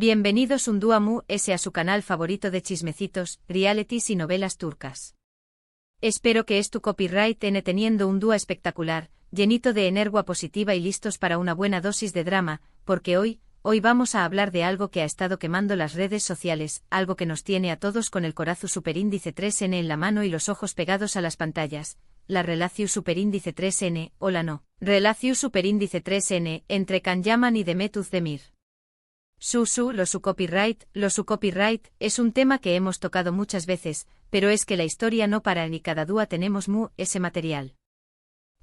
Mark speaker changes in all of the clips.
Speaker 1: Bienvenidos un día a su canal favorito de chismecitos, realities y novelas turcas. Espero que tu copyright teniendo un día espectacular, llenito de energía positiva y listos para una buena dosis de drama, porque hoy vamos a hablar de algo que ha estado quemando las redes sociales, algo que nos tiene a todos con el corazón superíndice 3N en la mano y los ojos pegados a las pantallas, la relación superíndice 3N, o la no, relación superíndice 3N, entre Can Yaman y Demet Özdemir. Su copyright es un tema que hemos tocado muchas veces, pero es que la historia no para ni cada día tenemos ese material.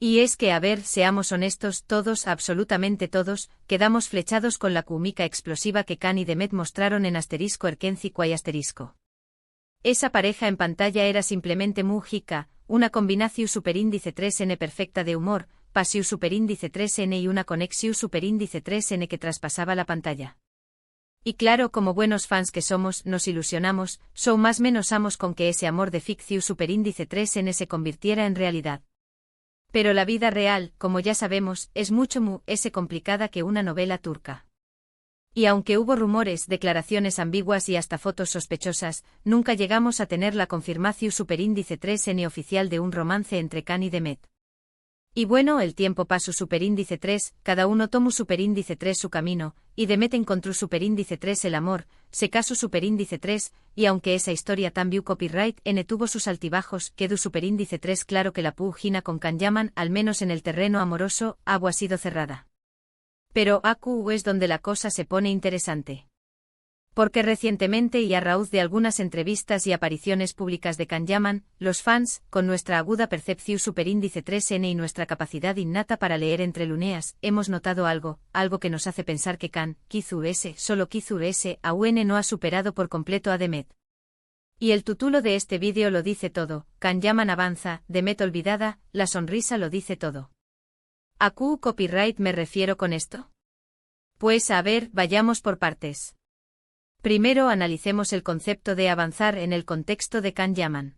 Speaker 1: Y es que seamos honestos todos, absolutamente todos, quedamos flechados con la química explosiva que Can y Demet mostraron en *erkenci y asterisco. Esa pareja en pantalla era simplemente jica, una combinación superíndice 3N perfecta de humor, pasión superíndice 3N y una conexión superíndice 3N que traspasaba la pantalla. Y claro, como buenos fans que somos, nos ilusionamos, más menos amos con que ese amor de ficción superíndice 3N se convirtiera en realidad. Pero la vida real, como ya sabemos, es mucho complicada que una novela turca. Y aunque hubo rumores, declaraciones ambiguas y hasta fotos sospechosas, nunca llegamos a tener la confirmación superíndice 3N oficial de un romance entre Can y Demet. Y bueno, el tiempo pasó superíndice 3, cada uno tomó superíndice 3 su camino, y Demet encontró superíndice 3 el amor, se casó superíndice 3, y aunque esa historia también copyright tuvo sus altibajos, quedó superíndice 3 claro que la pugina con Can Yaman, al menos en el terreno amoroso, ha sido cerrada. Pero aquí es donde la cosa se pone interesante. Porque recientemente y a raíz de algunas entrevistas y apariciones públicas de Can Yaman, los fans, con nuestra aguda percepción superíndice 3N y nuestra capacidad innata para leer entre líneas, hemos notado algo que nos hace pensar que Can, solo aún no ha superado por completo a Demet. Y el título de este vídeo lo dice todo, Can Yaman avanza, Demet olvidada, la sonrisa lo dice todo. ¿A qué copyright me refiero con esto? Pues vayamos por partes. Primero analicemos el concepto de avanzar en el contexto de Can Yaman.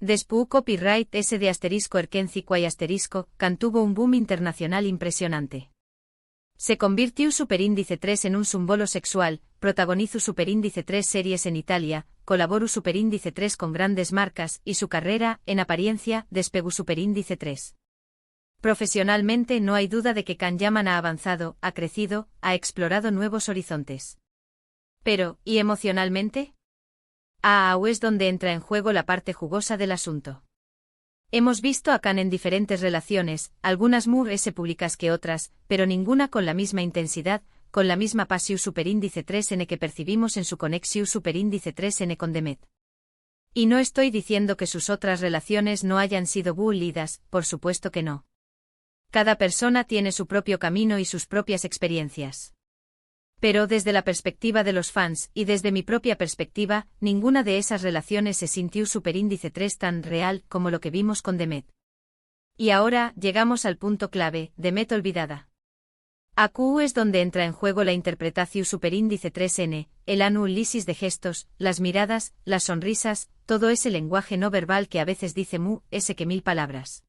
Speaker 1: Después copyright ese de *erkenci y asterisco, Can tuvo un boom internacional impresionante. Se convirtió superíndice 3 en un símbolo sexual, protagonizó superíndice 3 series en Italia, colaboró superíndice 3 con grandes marcas y su carrera, en apariencia, despegó superíndice 3. Profesionalmente no hay duda de que Can Yaman ha avanzado, ha crecido, ha explorado nuevos horizontes. Pero, ¿y emocionalmente? Es donde entra en juego la parte jugosa del asunto. Hemos visto a Can en diferentes relaciones, algunas públicas que otras, pero ninguna con la misma intensidad, con la misma pasión superíndice 3N que percibimos en su conexión superíndice 3N con Demet. Y no estoy diciendo que sus otras relaciones no hayan sido lidas, por supuesto que no. Cada persona tiene su propio camino y sus propias experiencias. Pero desde la perspectiva de los fans, y desde mi propia perspectiva, ninguna de esas relaciones se sintió superíndice 3 tan real como lo que vimos con Demet. Y ahora, llegamos al punto clave, Demet olvidada. Aquí es donde entra en juego la interpretación superíndice 3N, el análisis de gestos, las miradas, las sonrisas, todo ese lenguaje no verbal que a veces dice ese que 1000 palabras.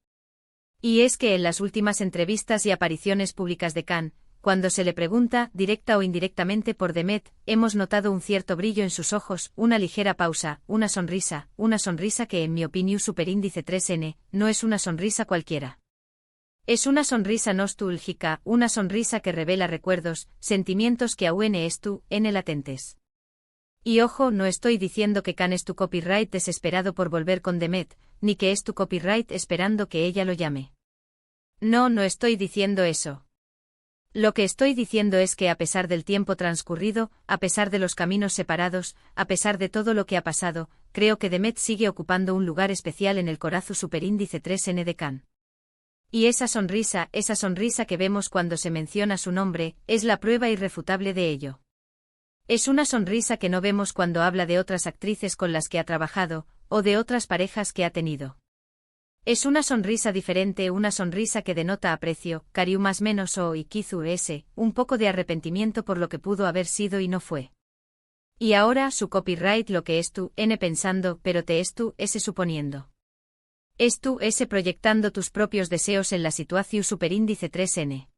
Speaker 1: Y es que en las últimas entrevistas y apariciones públicas de Can, cuando se le pregunta, directa o indirectamente por Demet, hemos notado un cierto brillo en sus ojos, una ligera pausa, una sonrisa que en mi opinión superíndice 3N, no es una sonrisa cualquiera. Es una sonrisa nostálgica, una sonrisa que revela recuerdos, sentimientos que aún latentes. Y ojo, no estoy diciendo que Can es tu copyright desesperado por volver con Demet, ni que es tu copyright esperando que ella lo llame. No estoy diciendo eso. Lo que estoy diciendo es que a pesar del tiempo transcurrido, a pesar de los caminos separados, a pesar de todo lo que ha pasado, creo que Demet sigue ocupando un lugar especial en el corazón superíndice 3N de Can. Y esa sonrisa que vemos cuando se menciona su nombre, es la prueba irrefutable de ello. Es una sonrisa que no vemos cuando habla de otras actrices con las que ha trabajado, o de otras parejas que ha tenido. Es una sonrisa diferente, una sonrisa que denota aprecio, cariño más menos y un poco de arrepentimiento por lo que pudo haber sido y no fue. Y ahora su copyright lo que es pensando, pero te es ese suponiendo. Es ese proyectando tus propios deseos en la situación superíndice 3N.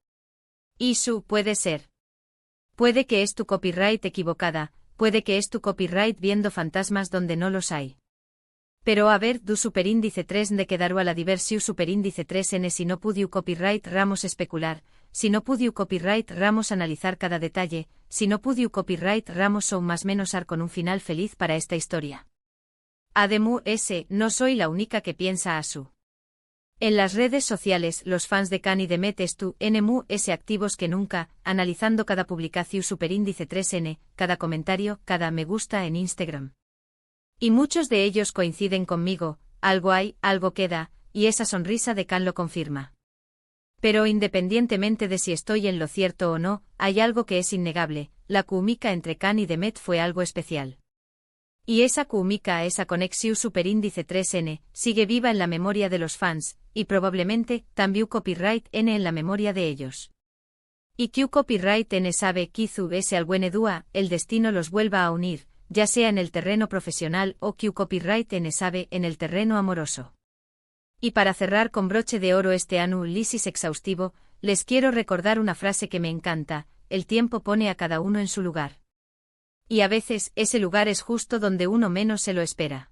Speaker 1: Y puede ser. Puede que es tu copyright equivocada, puede que es tu copyright viendo fantasmas donde no los hay. Pero a ver, du superíndice 3 de quedaru a la diversiu superíndice 3n si no pudiu copyright ramos especular, si no pudiu copyright ramos analizar cada detalle, si no pudiu copyright ramos son más menos ar con un final feliz para esta historia. Ademu no soy la única que piensa asu. En las redes sociales, los fans de Khan y Demet estu NMU activos que nunca, analizando cada publicación superíndice 3n, cada comentario, cada me gusta en Instagram. Y muchos de ellos coinciden conmigo, algo hay, algo queda, y esa sonrisa de Khan lo confirma. Pero independientemente de si estoy en lo cierto o no, hay algo que es innegable, la química entre Khan y Demet fue algo especial. Y esa química, esa conexión superíndice 3n, sigue viva en la memoria de los fans, y probablemente, también copyright n en la memoria de ellos. Y que copyright n sabe quizu ese alguenedúa, el destino los vuelva a unir, ya sea en el terreno profesional o que copyright n sabe en el terreno amoroso. Y para cerrar con broche de oro este análisis exhaustivo, les quiero recordar una frase que me encanta: el tiempo pone a cada uno en su lugar. Y a veces, ese lugar es justo donde uno menos se lo espera.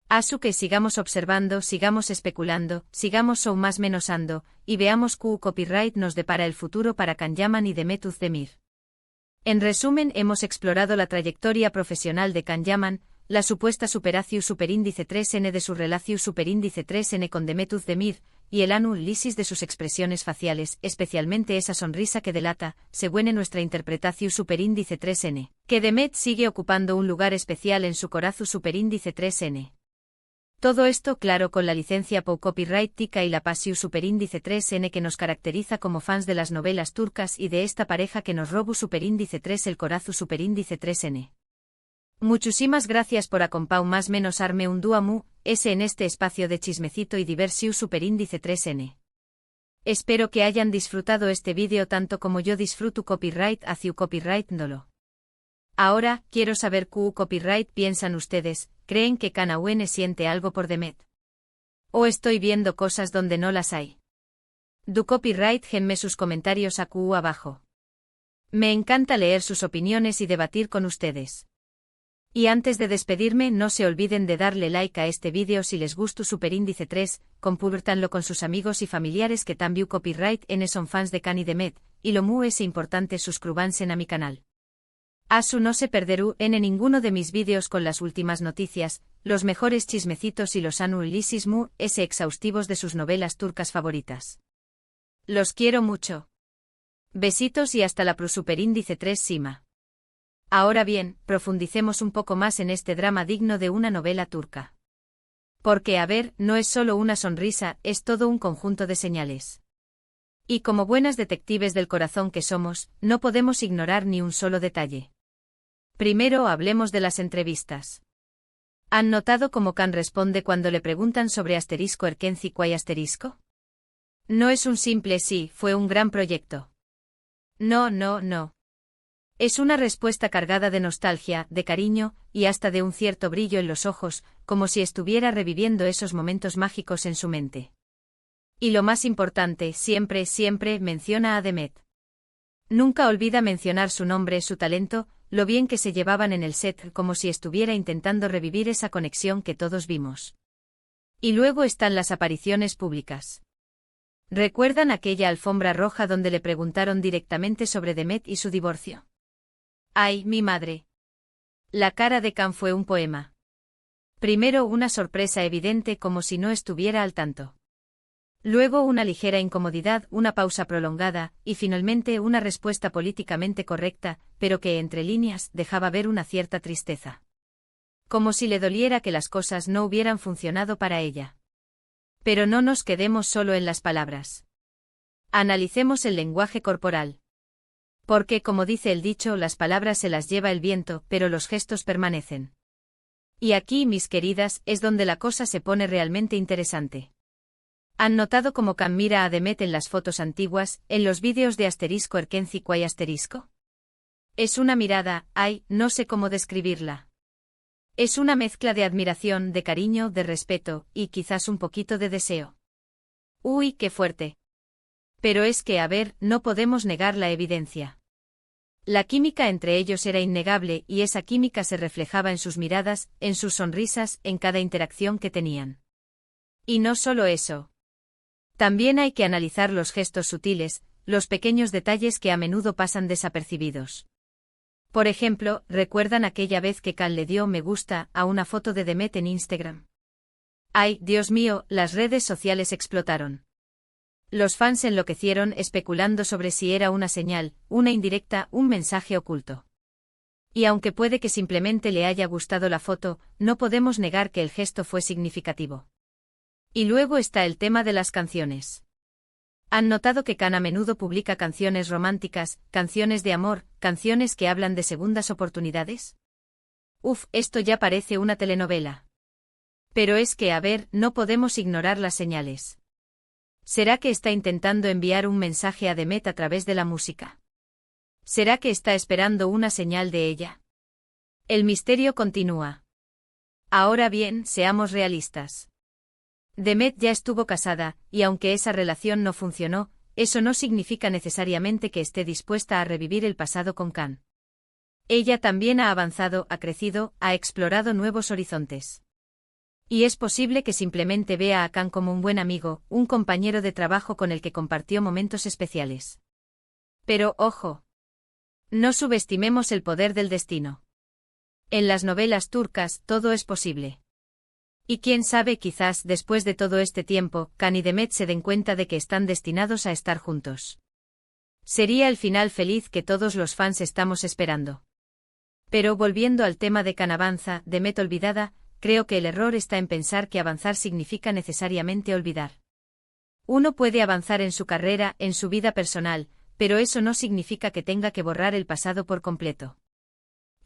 Speaker 1: Asu que sigamos observando, sigamos especulando, sigamos o más menosando, y veamos qué copyright nos depara el futuro para Khan Yaman y Demet Özdemir. En resumen, hemos explorado la trayectoria profesional de Khan Yaman, la supuesta superaciu superíndice 3n de su relaciu superíndice 3n con Demet Özdemir, y el análisis de sus expresiones faciales, especialmente esa sonrisa que delata, según nuestra interpretación superíndice 3n, que Demet sigue ocupando un lugar especial en su corazu superíndice 3n. Todo esto claro con la licencia por copyright tica y la pasiu superíndice 3n que nos caracteriza como fans de las novelas turcas y de esta pareja que nos robu superíndice 3 el corazu superíndice 3n. Muchísimas gracias por acompau más menos arme un duamu, en este espacio de chismecito y diversiu superíndice 3n. Espero que hayan disfrutado este vídeo tanto como yo disfruto copyright hacia copyright ndolo. Ahora, quiero saber qué copyright piensan ustedes, ¿creen que Khan Auen siente algo por Demet? ¿O estoy viendo cosas donde no las hay? Du copyright genme sus comentarios abajo. Me encanta leer sus opiniones y debatir con ustedes. Y antes de despedirme, no se olviden de darle like a este vídeo si les gustó superíndice 3, compártanlo con sus amigos y familiares que también copyright n son fans de Khan y Demet, y lo mu es importante suscríbanse a mi canal. Asu no se perderú en ninguno de mis vídeos con las últimas noticias, los mejores chismecitos y los análisis mu exhaustivos de sus novelas turcas favoritas. Los quiero mucho. Besitos y hasta la superíndice 3 Sima. Ahora bien, profundicemos un poco más en este drama digno de una novela turca. Porque a ver, no es solo una sonrisa, es todo un conjunto de señales. Y como buenas detectives del corazón que somos, no podemos ignorar ni un solo detalle. Primero hablemos de las entrevistas. ¿Han notado cómo Khan responde cuando le preguntan sobre asterisco erkenci quay asterisco? No es un simple sí, fue un gran proyecto. No. Es una respuesta cargada de nostalgia, de cariño, y hasta de un cierto brillo en los ojos, como si estuviera reviviendo esos momentos mágicos en su mente. Y lo más importante, siempre menciona a Demet. Nunca olvida mencionar su nombre, su talento, lo bien que se llevaban en el set, como si estuviera intentando revivir esa conexión que todos vimos. Y luego están las apariciones públicas. ¿Recuerdan aquella alfombra roja donde le preguntaron directamente sobre Demet y su divorcio? ¡Ay, mi madre! La cara de Khan fue un poema. Primero una sorpresa evidente como si no estuviera al tanto. Luego una ligera incomodidad, una pausa prolongada, y finalmente una respuesta políticamente correcta, pero que entre líneas dejaba ver una cierta tristeza. Como si le doliera que las cosas no hubieran funcionado para ella. Pero no nos quedemos solo en las palabras. Analicemos el lenguaje corporal. Porque, como dice el dicho, las palabras se las lleva el viento, pero los gestos permanecen. Y aquí, mis queridas, es donde la cosa se pone realmente interesante. ¿Han notado cómo Khan mira a Demet en las fotos antiguas, en los vídeos de asterisco erkenci quay asterisco? Es una mirada, no sé cómo describirla. Es una mezcla de admiración, de cariño, de respeto, y quizás un poquito de deseo. ¡Uy, qué fuerte! Pero es que, a ver, no podemos negar la evidencia. La química entre ellos era innegable y esa química se reflejaba en sus miradas, en sus sonrisas, en cada interacción que tenían. Y no solo eso. También hay que analizar los gestos sutiles, los pequeños detalles que a menudo pasan desapercibidos. Por ejemplo, ¿recuerdan aquella vez que Can le dio me gusta a una foto de Demet en Instagram? ¡Ay, Dios mío!, las redes sociales explotaron. Los fans enloquecieron especulando sobre si era una señal, una indirecta, un mensaje oculto. Y aunque puede que simplemente le haya gustado la foto, no podemos negar que el gesto fue significativo. Y luego está el tema de las canciones. ¿Han notado que Can a menudo publica canciones románticas, canciones de amor, canciones que hablan de segundas oportunidades? Uf, esto ya parece una telenovela. Pero es que, a ver, no podemos ignorar las señales. ¿Será que está intentando enviar un mensaje a Demet a través de la música? ¿Será que está esperando una señal de ella? El misterio continúa. Ahora bien, seamos realistas. Demet ya estuvo casada, y aunque esa relación no funcionó, eso no significa necesariamente que esté dispuesta a revivir el pasado con Can. Ella también ha avanzado, ha crecido, ha explorado nuevos horizontes. Y es posible que simplemente vea a Can como un buen amigo, un compañero de trabajo con el que compartió momentos especiales. Pero, ojo. No subestimemos el poder del destino. En las novelas turcas, todo es posible. Y quién sabe, quizás, después de todo este tiempo, Can y Demet se den cuenta de que están destinados a estar juntos. Sería el final feliz que todos los fans estamos esperando. Pero volviendo al tema de Can avanza, Demet olvidada, creo que el error está en pensar que avanzar significa necesariamente olvidar. Uno puede avanzar en su carrera, en su vida personal, pero eso no significa que tenga que borrar el pasado por completo.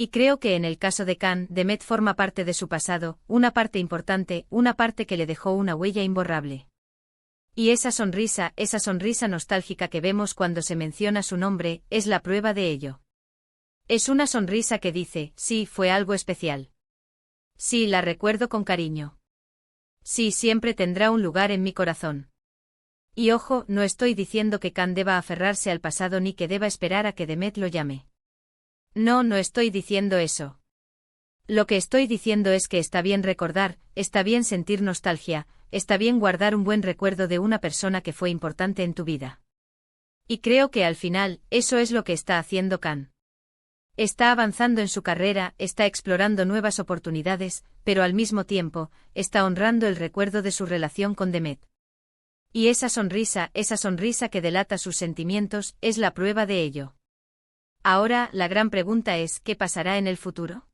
Speaker 1: Y creo que en el caso de Can, Demet forma parte de su pasado, una parte importante, una parte que le dejó una huella imborrable. Y esa sonrisa nostálgica que vemos cuando se menciona su nombre, es la prueba de ello. Es una sonrisa que dice, sí, fue algo especial. Sí, la recuerdo con cariño. Sí, siempre tendrá un lugar en mi corazón. Y ojo, no estoy diciendo que Can deba aferrarse al pasado ni que deba esperar a que Demet lo llame. No, no estoy diciendo eso. Lo que estoy diciendo es que está bien recordar, está bien sentir nostalgia, está bien guardar un buen recuerdo de una persona que fue importante en tu vida. Y creo que al final, eso es lo que está haciendo Can. Está avanzando en su carrera, está explorando nuevas oportunidades, pero al mismo tiempo, está honrando el recuerdo de su relación con Demet. Y esa sonrisa que delata sus sentimientos, es la prueba de ello. Ahora, la gran pregunta es, ¿qué pasará en el futuro?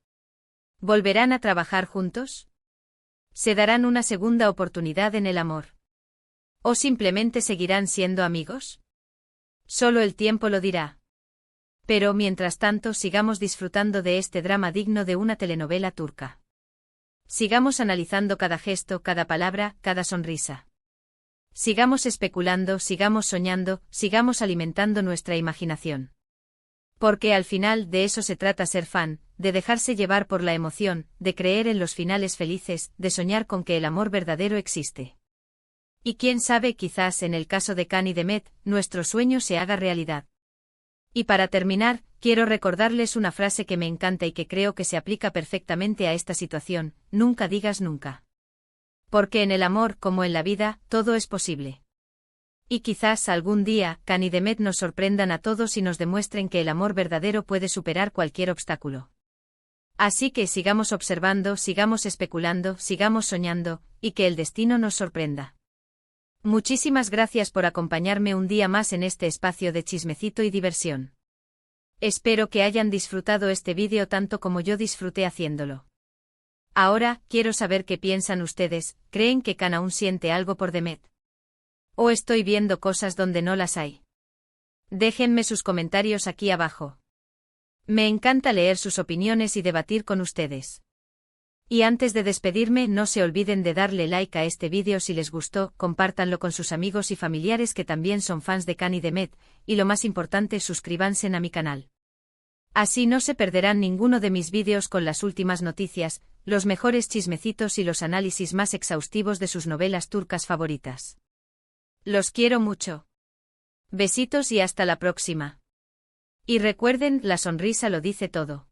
Speaker 1: ¿Volverán a trabajar juntos? ¿Se darán una segunda oportunidad en el amor? ¿O simplemente seguirán siendo amigos? Solo el tiempo lo dirá. Pero mientras tanto sigamos disfrutando de este drama digno de una telenovela turca. Sigamos analizando cada gesto, cada palabra, cada sonrisa. Sigamos especulando, sigamos soñando, sigamos alimentando nuestra imaginación. Porque al final de eso se trata ser fan, de dejarse llevar por la emoción, de creer en los finales felices, de soñar con que el amor verdadero existe. Y quién sabe, quizás en el caso de Can y Demet, nuestro sueño se haga realidad. Y para terminar, quiero recordarles una frase que me encanta y que creo que se aplica perfectamente a esta situación: nunca digas nunca. Porque en el amor, como en la vida, todo es posible. Y quizás algún día, Can y Demet nos sorprendan a todos y nos demuestren que el amor verdadero puede superar cualquier obstáculo. Así que sigamos observando, sigamos especulando, sigamos soñando, y que el destino nos sorprenda. Muchísimas gracias por acompañarme un día más en este espacio de chismecito y diversión. Espero que hayan disfrutado este vídeo tanto como yo disfruté haciéndolo. Ahora, quiero saber qué piensan ustedes. ¿Creen que Can aún siente algo por Demet? ¿O estoy viendo cosas donde no las hay? Déjenme sus comentarios aquí abajo. Me encanta leer sus opiniones y debatir con ustedes. Y antes de despedirme, no se olviden de darle like a este vídeo si les gustó, compártanlo con sus amigos y familiares que también son fans de Can y Demet, y lo más importante, suscríbanse a mi canal. Así no se perderán ninguno de mis vídeos con las últimas noticias, los mejores chismecitos y los análisis más exhaustivos de sus novelas turcas favoritas. Los quiero mucho. Besitos y hasta la próxima. Y recuerden, la sonrisa lo dice todo.